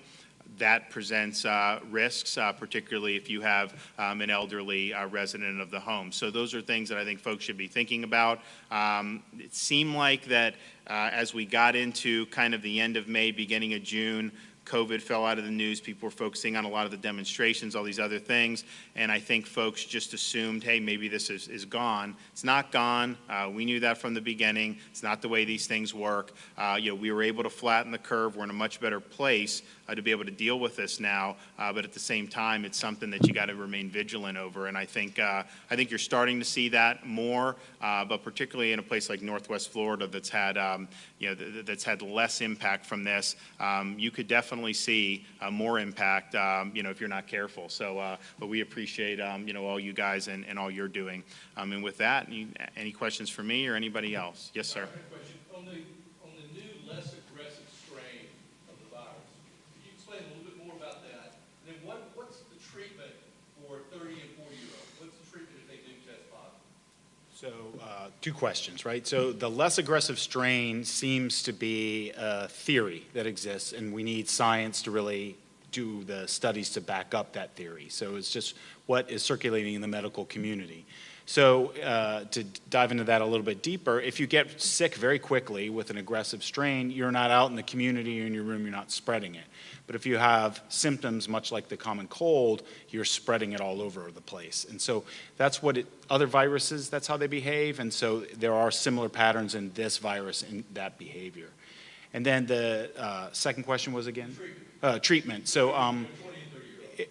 that presents risks, particularly if you have an elderly resident of the home. So those are things that I think folks should be thinking about. It seemed like that as we got into kind of the end of May, beginning of June, COVID fell out of the news. People were focusing on a lot of the demonstrations, all these other things. And I think folks just assumed, hey, maybe this is gone. It's not gone. We knew that from the beginning. It's not the way these things work. We were able to flatten the curve. We're in a much better place to be able to deal with this now. But at the same time, it's something that you got to remain vigilant over. And I think you're starting to see that more, but particularly in a place like Northwest Florida that's had, that's had less impact from this. You could definitely see more impact, if you're not careful. So, but we appreciate, all you guys and all you're doing. And with that, any questions for me or anybody else? Yes, sir. I have a question. On the new, less aggressive strain of the virus, could you explain a little bit more about that? And then what's the treatment for 30 and 40-year-olds? What's the treatment if they do test positive? So, two questions, right? So the less aggressive strain seems to be a theory that exists, and we need science to really do the studies to back up that theory. So it's just what is circulating in the medical community. So to dive into that a little bit deeper, if you get sick very quickly with an aggressive strain, you're not out in the community or in your room, you're not spreading it. But if you have symptoms much like the common cold, you're spreading it all over the place. And so that's what other viruses, that's how they behave. And so there are similar patterns in this virus in that behavior. And then the second question was again? Treatment. So,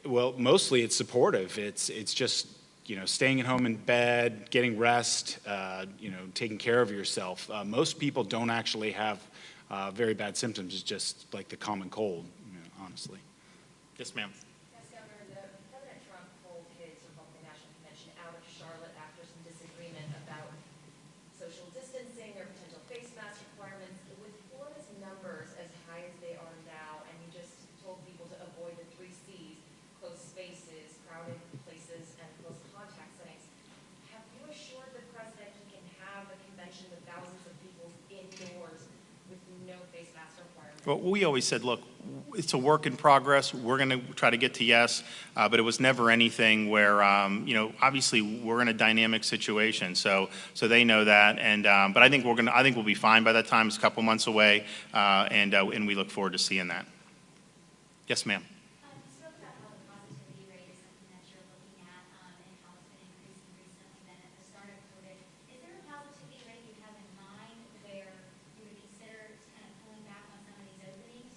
well, mostly it's supportive. It's just, staying at home in bed, getting rest, taking care of yourself. Most people don't actually have very bad symptoms. It's just like the common cold, honestly. Yes, ma'am. Yes, Governor, President Trump pulled his Republican National Convention out of Charlotte after some disagreement about social distancing or potential face mask requirements. With Florida's numbers as high as they are now, and you just told people to avoid the 3 C's, close spaces, crowded places, and close contact settings, have you assured the president he can have a convention with thousands of people indoors with no face mask requirements? Well, we always said, look, it's a work in progress. We're going to try to get to yes, but it was never anything where, obviously we're in a dynamic situation, so they know that, and but I think we'll be fine by that time. It's a couple months away, and we look forward to seeing that. Yes, ma'am. You spoke about how the positivity rate is something that you're looking at and how it's been increasing recently then at the start of COVID. Is there a positivity rate you have in mind where you would consider kind of pulling back on some of these openings?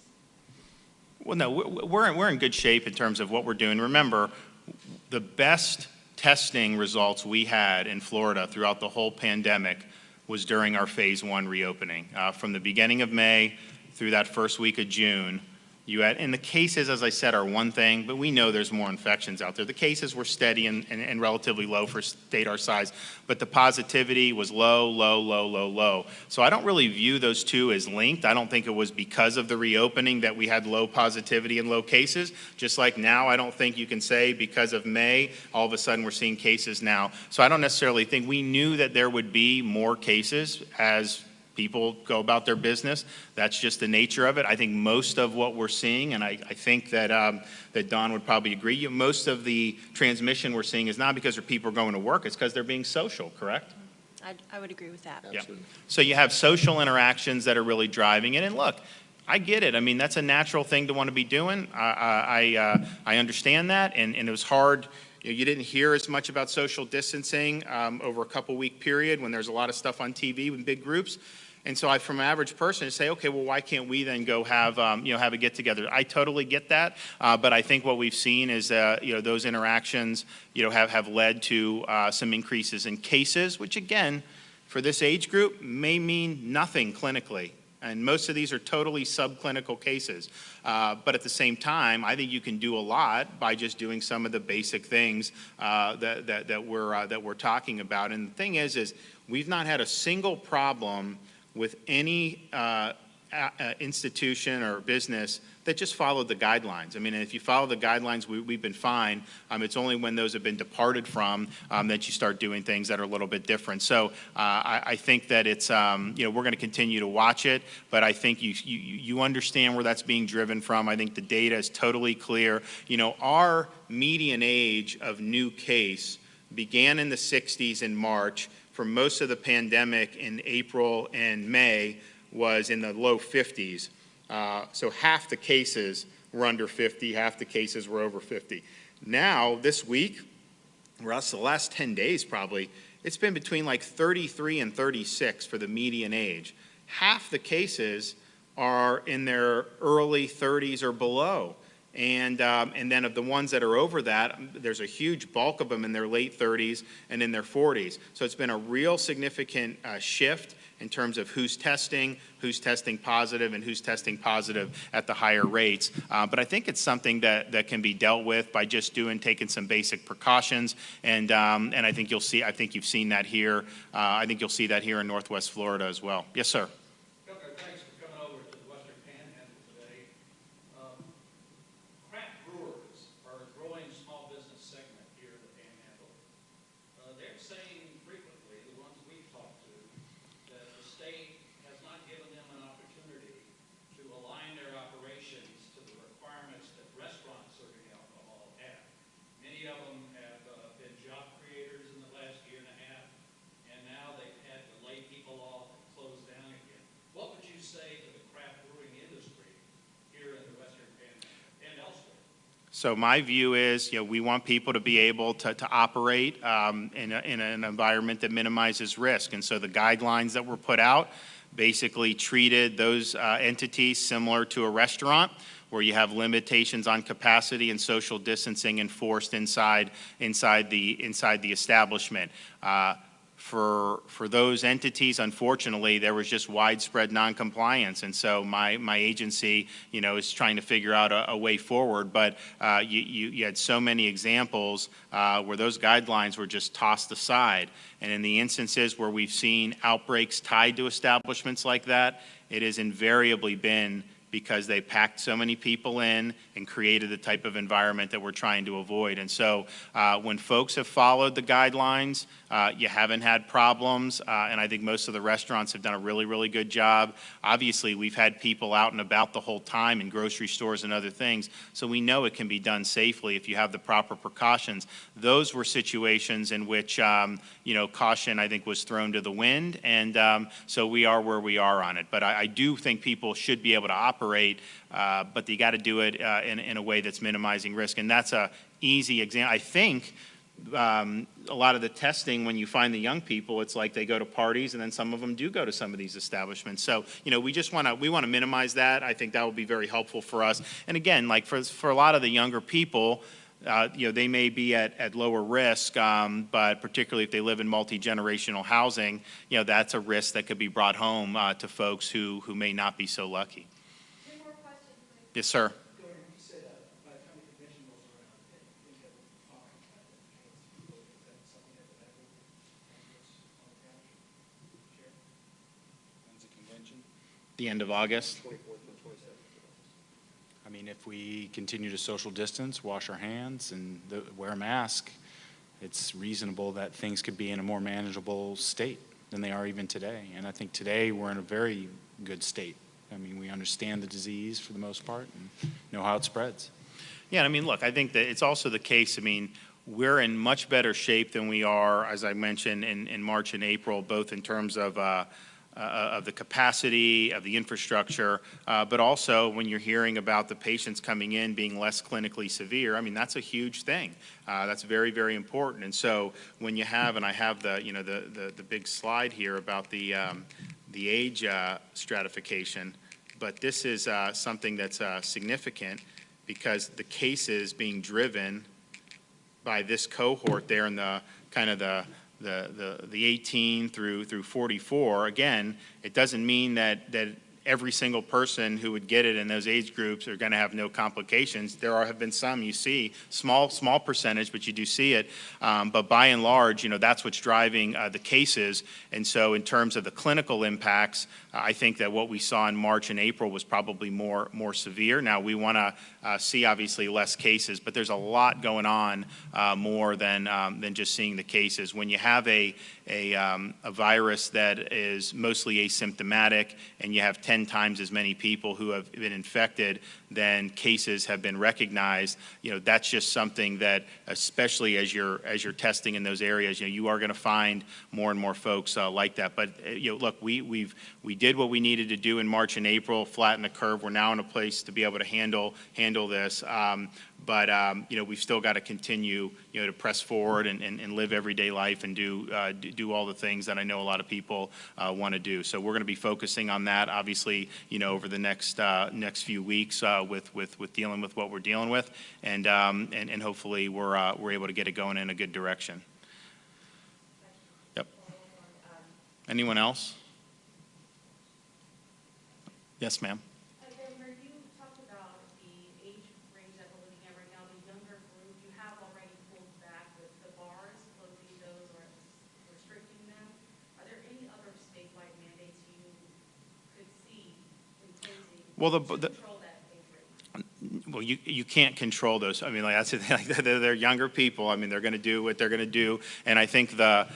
Well, no, we're in good shape in terms of what we're doing. Remember, the best testing results we had in Florida throughout the whole pandemic was during our phase 1 reopening. From the beginning of May through that first week of June, and the cases, as I said, are one thing, but we know there's more infections out there. The cases were steady and relatively low for a state our size, but the positivity was low. So I don't really view those two as linked. I don't think it was because of the reopening that we had low positivity and low cases. Just like now, I don't think you can say because of May, all of a sudden we're seeing cases now. So I don't necessarily think we knew that there would be more cases as People go about their business. That's just the nature of it. I think most of what we're seeing, and I think that that Don would probably agree, most of the transmission we're seeing is not because people are going to work, it's because they're being social, correct? I would agree with that. Yeah. So you have social interactions that are really driving it. And look, I get it. I mean, that's a natural thing to want to be doing. I understand that. And it was hard. You didn't hear as much about social distancing over a couple-week period when there's a lot of stuff on TV with big groups. And so from an average person, I say, okay, well, why can't we then go have have a get-together? I totally get that, but I think what we've seen is those interactions have led to some increases in cases, which again, for this age group, may mean nothing clinically. And most of these are totally subclinical cases. But at the same time, I think you can do a lot by just doing some of the basic things that we're talking about. And the thing is we've not had a single problem with any institution or business that just followed the guidelines. I mean, if you follow the guidelines, we've been fine. It's only when those have been departed from that you start doing things that are a little bit different. So I think that it's, we're going to continue to watch it, but I think you understand where that's being driven from. I think the data is totally clear. Our median age of new case began in the 60s in March. For most of the pandemic in April and May was in the low 50s. So half the cases were under 50, half the cases were over 50. Now, this week, or else the last 10 days probably, it's been between like 33 and 36 for the median age. Half the cases are in their early 30s or below. And then of the ones that are over that, there's a huge bulk of them in their late 30s and in their 40s. So it's been a real significant shift in terms of who's testing positive, and who's testing positive at the higher rates. But I think it's something that can be dealt with by just taking some basic precautions. And I think you'll see. I think you've seen that here. I think you'll see that here in Northwest Florida as well. Yes, sir. Governor, thanks for coming over to the Western Panhandle today. Craft brewers are a growing small business segment here in the Panhandle. They're saying frequently, the ones we've talked to, that the state has not given them an opportunity to align their operations to the requirements that restaurants serving alcohol have. Many of them have been job creators in the last year and a half, and now they've had to lay people off and close down again. What would you say to the craft brewing industry here in the Western Panhandle and elsewhere? So my view is, we want people to be able to operate in an environment that minimizes risk. And so the guidelines that were put out basically treated those entities similar to a restaurant, where you have limitations on capacity and social distancing enforced inside the establishment. For those entities, unfortunately, there was just widespread noncompliance, and so my agency, is trying to figure out a way forward. But you had so many examples where those guidelines were just tossed aside, and in the instances where we've seen outbreaks tied to establishments like that, it has invariably been because they packed so many people in and created the type of environment that we're trying to avoid. And so when folks have followed the guidelines, you haven't had problems, and I think most of the restaurants have done a really, really good job. Obviously, we've had people out and about the whole time in grocery stores and other things, so we know it can be done safely if you have the proper precautions. Those were situations in which, caution, I think, was thrown to the wind, and so we are where we are on it. But I do think people should be able to operate, but you got to do it in a way that's minimizing risk, and that's a easy example. I think a lot of the testing, when you find the young people, it's like they go to parties, and then some of them do go to some of these establishments. So, we just want to minimize that. I think that will be very helpful for us. And again, like for a lot of the younger people, they may be at lower risk, but particularly if they live in multi-generational housing, that's a risk that could be brought home to folks who may not be so lucky. Two more questions, please. Yes, sir. Governor, you said by the time the convention rolls around, that things have been fine. Is that something that would happen on the calendar? Chair? When's the convention? The end of August. 24th and 27th. I mean, if we continue to social distance, wash our hands, and wear a mask, it's reasonable that things could be in a more manageable state. than they are even today. And I think today we're in a very good state. I mean, we understand the disease for the most part and know how it spreads. Yeah, I mean, look, I think that it's also the case, I mean, we're in much better shape than we are, as I mentioned, in March and April, both in terms of the capacity, of the infrastructure, but also when you're hearing about the patients coming in being less clinically severe, I mean, that's a huge thing. That's very, very important. And so when you have, and I have the, you know, the big slide here about the age stratification, but this is something that's significant because the cases being driven by this cohort there in the kind of the 18 through 44, again, it doesn't mean that every single person who would get it in those age groups are going to have no complications. There have been some you see, small percentage, but you do see it. But by and large, you know, that's what's driving the cases. And so in terms of the clinical impacts, I think that what we saw in March and April was probably more severe. Now, we want to see obviously less cases, but there's a lot going on more than just seeing the cases. When you have a virus that is mostly asymptomatic and you have 10 times as many people who have been infected than cases have been recognized, you know, that's just something that, especially as you're testing in those areas, you know, you are going to find more and more folks like that. But you know, look, we did what we needed to do in March and April, flatten the curve. We're now in a place to be able to handle this. But you know, we've still got to continue, you know, to press forward and live everyday life and do all the things that I know a lot of people want to do. So we're going to be focusing on that, obviously, you know, over the next few weeks with dealing with what we're dealing with, and hopefully we're able to get it going in a good direction. Yep. Anyone else? Yes, ma'am. Governor, you talked about the age range that we're looking at right now, the younger group. You have already pulled back with the bars, closing those or restricting them. Are there any other statewide mandates you could see imposing to control that age range? Well, you can't control those. I mean, like that's the thing. Like, they're younger people. I mean, they're going to do what they're going to do. And I think the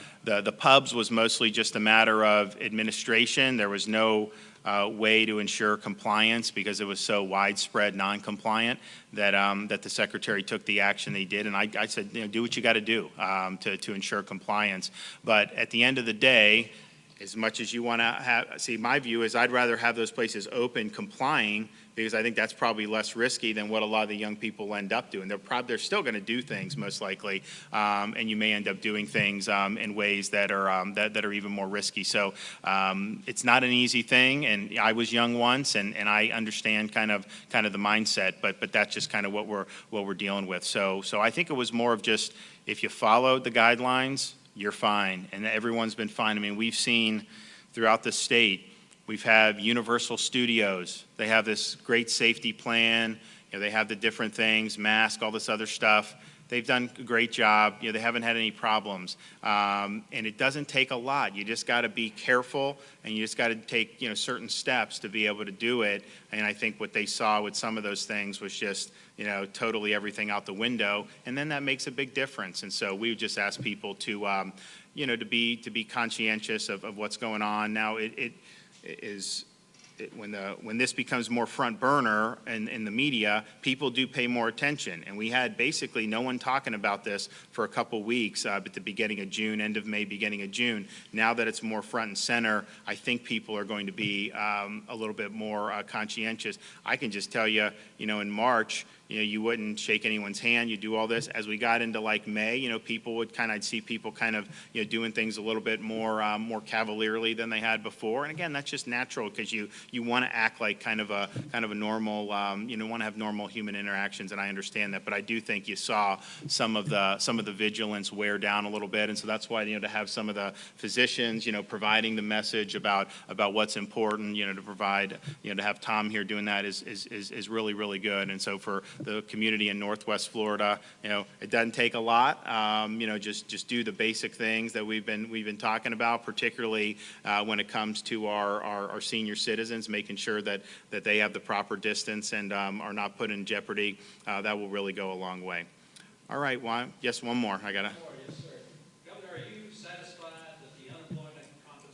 pubs was mostly just a matter of administration. There was no way to ensure compliance because it was so widespread non-compliant that the secretary took the action they did. And I said, you know, do what you got to do to ensure compliance. But at the end of the day, as much as you want to have, see, my view is I'd rather have those places open, complying, because I think that's probably less risky than what a lot of the young people end up doing. They're still going to do things most likely, and you may end up doing things in ways that are even more risky. So it's not an easy thing, and I was young once, and I understand kind of the mindset, but that's just kind of what we're dealing with. So I think it was more of just if you followed the guidelines, you're fine, and everyone's been fine. I mean, we've seen throughout the state, we've had Universal Studios. They have this great safety plan. You know, they have the different things, mask, all this other stuff. They've done a great job. You know, they haven't had any problems. And it doesn't take a lot. You just got to be careful, and you just got to take, you know, certain steps to be able to do it. And I think what they saw with some of those things was just, you know, totally everything out the window. And then that makes a big difference. And so we would just ask people to, you know, to be conscientious of what's going on. Now, when this becomes more front burner in the media, people do pay more attention. And we had basically no one talking about this for a couple weeks at the beginning of June, end of May, beginning of June. Now that it's more front and center, I think people are going to be a little bit more conscientious. I can just tell you, you know, in March, you know, you wouldn't shake anyone's hand, you do all this. As we got into like May, you know, people would I'd see people kind of, you know, doing things a little bit more cavalierly than they had before. And again, that's just natural because you want to act like kind of a normal, you know, want to have normal human interactions, and I understand that. But I do think you saw some of the vigilance wear down a little bit, and so that's why, you know, to have some of the physicians, you know, providing the message about what's important, you know, to provide, you know, to have Tom here doing that is really, really good. And so for the community in Northwest Florida, you know, it doesn't take a lot. You know, just do the basic things that we've been talking about, particularly when it comes to our senior citizens, making sure that they have the proper distance and are not put in jeopardy. That will really go a long way. All right, yes, one more. I gotta. Yes, sir. Governor, are you satisfied that the unemployment compensation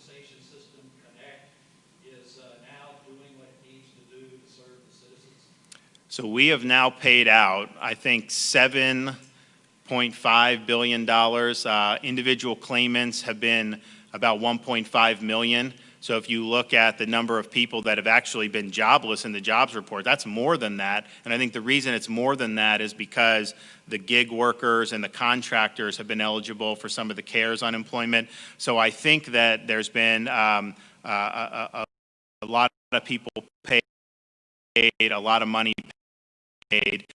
So we have now paid out, I think, $7.5 billion. Individual claimants have been about 1.5 million. So if you look at the number of people that have actually been jobless in the jobs report, that's more than that. And I think the reason it's more than that is because the gig workers and the contractors have been eligible for some of the CARES unemployment. So I think that there's been a lot of people paid, a lot of money paid.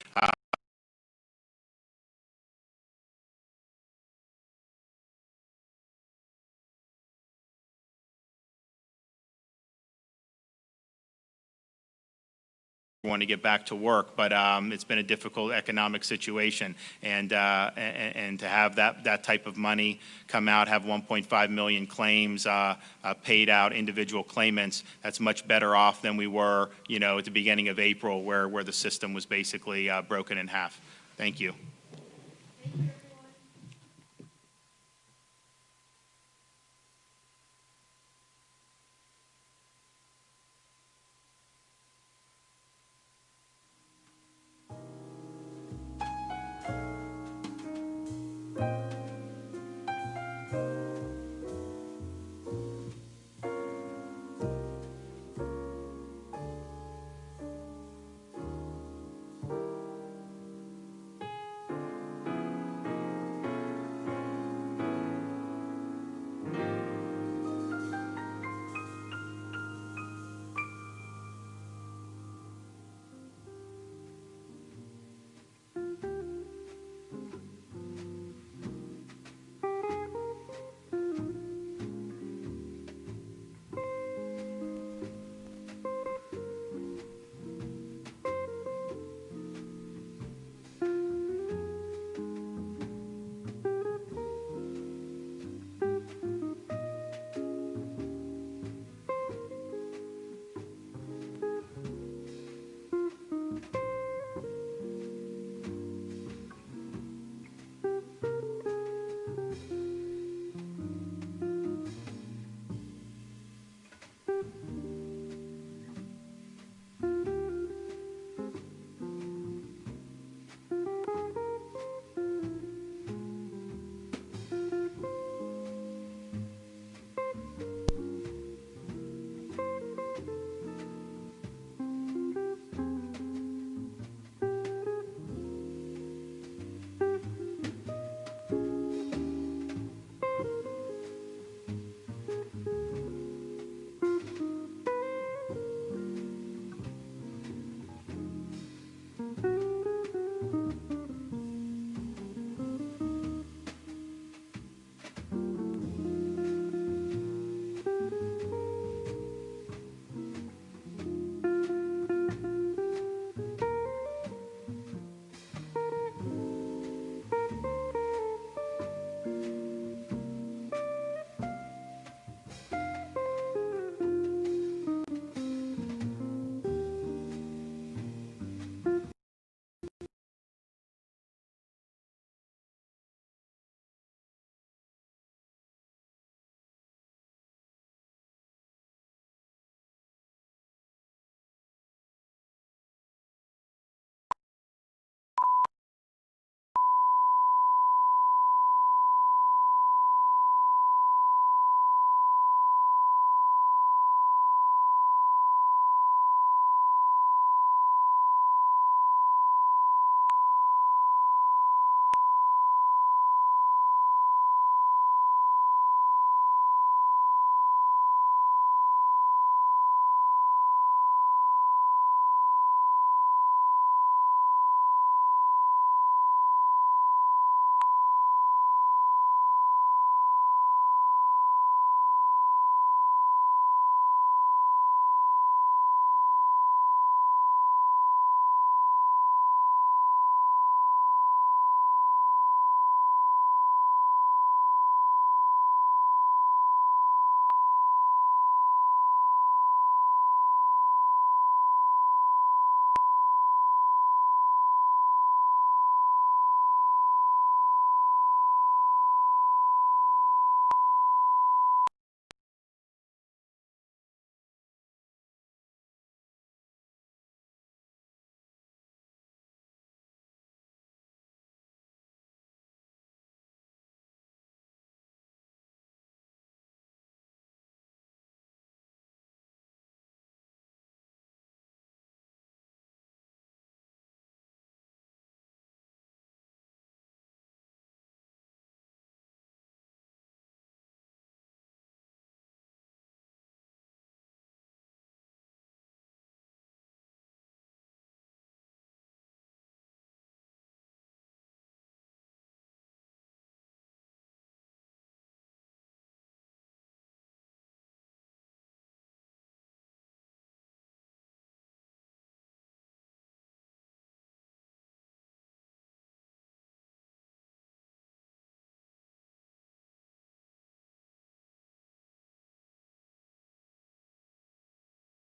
Want to get back to work, but it's been a difficult economic situation, and to have that type of money come out, have 1.5 million claims paid out, individual claimants, that's much better off than we were, at the beginning of April, where the system was basically broken in half. Thank you. Thank you.